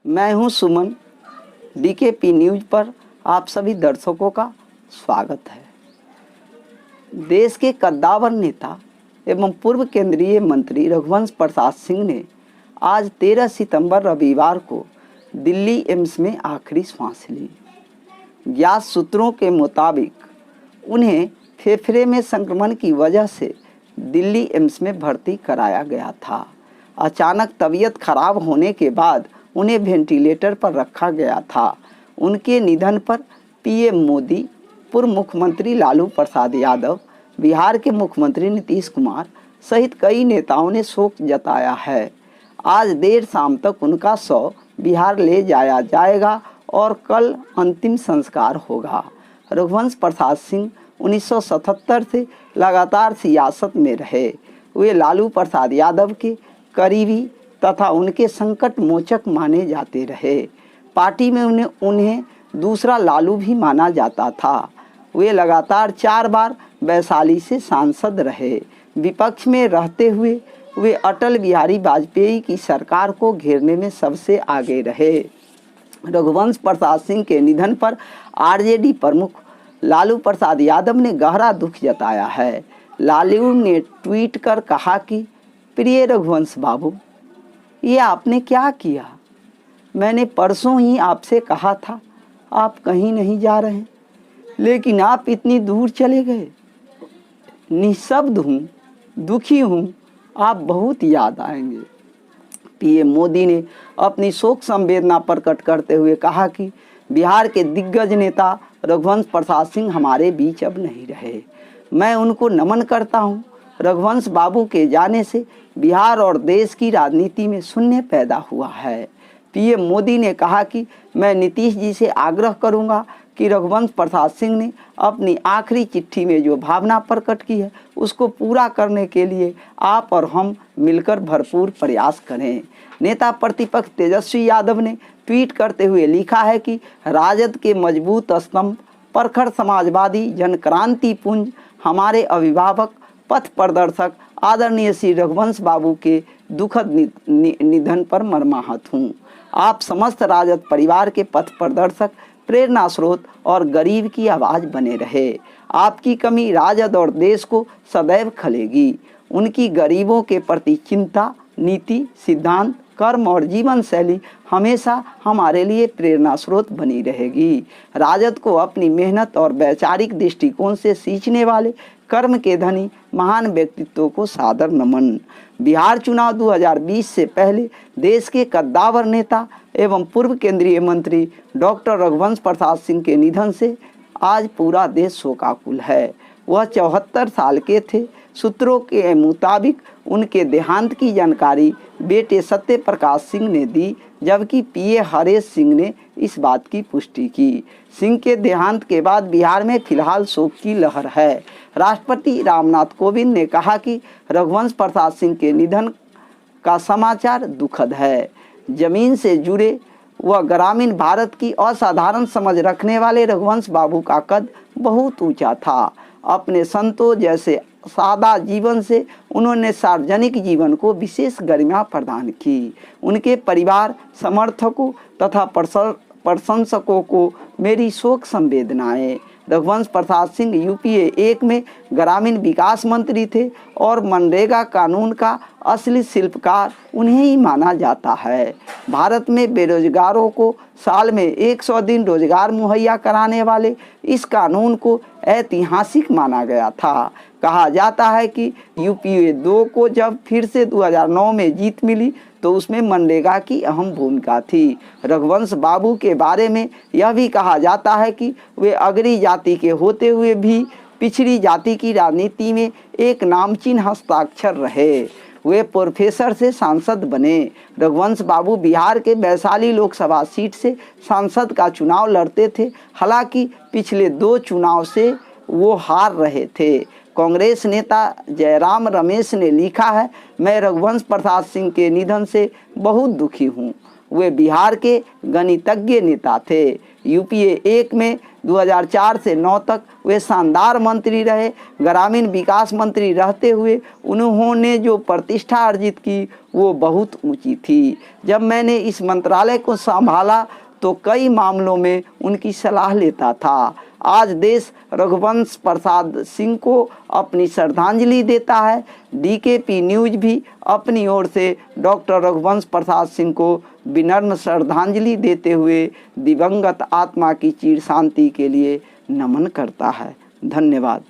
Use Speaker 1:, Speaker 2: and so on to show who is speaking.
Speaker 1: मैं हूं सुमन। DKP news पर आप सभी दर्शकों का स्वागत है। देश के कद्दावर नेता एवं पूर्व केंद्रीय मंत्री रघुवंश प्रसाद सिंह ने आज 13 सितंबर रविवार को दिल्ली एम्स में आखिरी सांस ली। ज्ञात सूत्रों के मुताबिक उन्हें फेफड़े में संक्रमण की वजह से दिल्ली एम्स में भर्ती कराया गया था। अचानक तबीयत खराब होने के बाद उन्हें वेंटिलेटर पर रखा गया था। उनके निधन पर पीएम मोदी, पूर्व मुख्यमंत्री लालू प्रसाद यादव, बिहार के मुख्यमंत्री नीतीश कुमार सहित कई नेताओं ने शोक जताया है। आज देर शाम तक उनका शव बिहार ले जाया जाएगा और कल अंतिम संस्कार होगा। रघुवंश प्रसाद सिंह 1977 से लगातार सियासत में रहे। वे लालू प्रसाद यादव के करीबी तथा उनके संकट मोचक माने जाते रहे। पार्टी में उन्हें दूसरा लालू भी माना जाता था। वे लगातार 4 बार वैशाली से सांसद रहे। विपक्ष में रहते हुए वे अटल बिहारी वाजपेयी की सरकार को घेरने में सबसे आगे रहे। रघुवंश प्रसाद सिंह के निधन पर आरजेडी प्रमुख लालू प्रसाद यादव ने गहरा दुख जताया है। लालू ने ट्वीट कर कहा कि प्रिय रघुवंश बाबू, ये आपने क्या किया? मैंने परसों ही आपसे कहा था आप कहीं नहीं जा रहे, लेकिन आप इतनी दूर चले गए। निःशब्द हूँ, दुखी हूँ, आप बहुत याद आएंगे। पीएम मोदी ने अपनी शोक संवेदना प्रकट करते हुए कहा कि बिहार के दिग्गज नेता रघुवंश प्रसाद सिंह हमारे बीच अब नहीं रहे। मैं उनको नमन करता हूँ। रघुवंश बाबू के जाने से बिहार और देश की राजनीति में शून्य पैदा हुआ है। पीएम मोदी ने कहा कि मैं नीतीश जी से आग्रह करूंगा कि रघुवंश प्रसाद सिंह ने अपनी आखिरी चिट्ठी में जो भावना प्रकट की है उसको पूरा करने के लिए आप और हम मिलकर भरपूर प्रयास करें। नेता प्रतिपक्ष तेजस्वी यादव ने ट्वीट करते हुए लिखा है कि राजद के मजबूत स्तंभ, प्रखर समाजवादी, जनक्रांति पुंज, हमारे अभिभावक, पथ प्रदर्शक आदरणीय श्री रघुवंश बाबू के दुखद निधन पर मर्माहत हूँ। आप समस्त राजद परिवार के पथ प्रदर्शक, प्रेरणा स्रोत और गरीब की आवाज़ बने रहे। आपकी कमी राजद और देश को सदैव खलेगी। उनकी गरीबों के प्रति चिंता, नीति, सिद्धांत, कर्म और जीवन शैली हमेशा हमारे लिए प्रेरणा स्रोत बनी रहेगी। राजद को अपनी मेहनत और वैचारिक दृष्टिकोण से सींचने वाले कर्म के धनी महान व्यक्तित्व को सादर नमन। बिहार चुनाव 2020 से पहले देश के कद्दावर नेता एवं पूर्व केंद्रीय मंत्री डॉक्टर रघुवंश प्रसाद सिंह के निधन से आज पूरा देश शोकाकुल है। वह 74 साल के थे। सूत्रों के मुताबिक उनके देहांत की जानकारी बेटे सत्य प्रकाश सिंह ने दी, जबकि पीए हरेश सिंह ने इस बात की पुष्टि की। सिंह के देहांत के बाद बिहार में फिलहाल शोक की लहर है। राष्ट्रपति रामनाथ कोविंद ने कहा कि रघुवंश प्रसाद सिंह के निधन का समाचार दुखद है। जमीन से जुड़े व ग्रामीण भारत की असाधारण समझ रखने वाले रघुवंश बाबू का कद बहुत ऊंचा था। अपने संतों जैसे सादा जीवन से उन्होंने सार्वजनिक जीवन को विशेष गरिमा प्रदान की। उनके परिवार, समर्थकों तथा प्रशंसकों को मेरी शोक संवेदनाएं। रघुवंश प्रसाद सिंह यूपीए 1 में ग्रामीण विकास मंत्री थे और मनरेगा कानून का असली शिल्पकार उन्हें ही माना जाता है। भारत में बेरोजगारों को साल में 100 दिन रोजगार मुहैया कराने वाले इस कानून को ऐतिहासिक माना गया था। कहा जाता है कि यूपीए 2 को जब फिर से 2009 में जीत मिली तो उसमें मनरेगा की अहम भूमिका थी। रघुवंश बाबू के बारे में यह भी कहा जाता है कि वे अगड़ी जाति के होते हुए भी पिछड़ी जाति की राजनीति में एक नामचीन हस्ताक्षर रहे। वे प्रोफेसर से सांसद बने। रघुवंश बाबू बिहार के वैशाली लोकसभा सीट से सांसद का चुनाव लड़ते थे। हालांकि पिछले 2 चुनाव से वो हार रहे थे। कांग्रेस नेता जयराम रमेश ने लिखा है, मैं रघुवंश प्रसाद सिंह के निधन से बहुत दुखी हूँ। वे बिहार के गणितज्ञ नेता थे। यूपीए 1 में 2004 से 9 तक वे शानदार मंत्री रहे। ग्रामीण विकास मंत्री रहते हुए उन्होंने जो प्रतिष्ठा अर्जित की वो बहुत ऊंची थी। जब मैंने इस मंत्रालय को संभाला तो कई मामलों में उनकी सलाह लेता था। आज देश रघुवंश प्रसाद सिंह को अपनी श्रद्धांजलि देता है। डीकेपी न्यूज़ भी अपनी ओर से डॉक्टर रघुवंश प्रसाद सिंह को विनम्र श्रद्धांजलि देते हुए दिवंगत आत्मा की चिर शांति के लिए नमन करता है। धन्यवाद।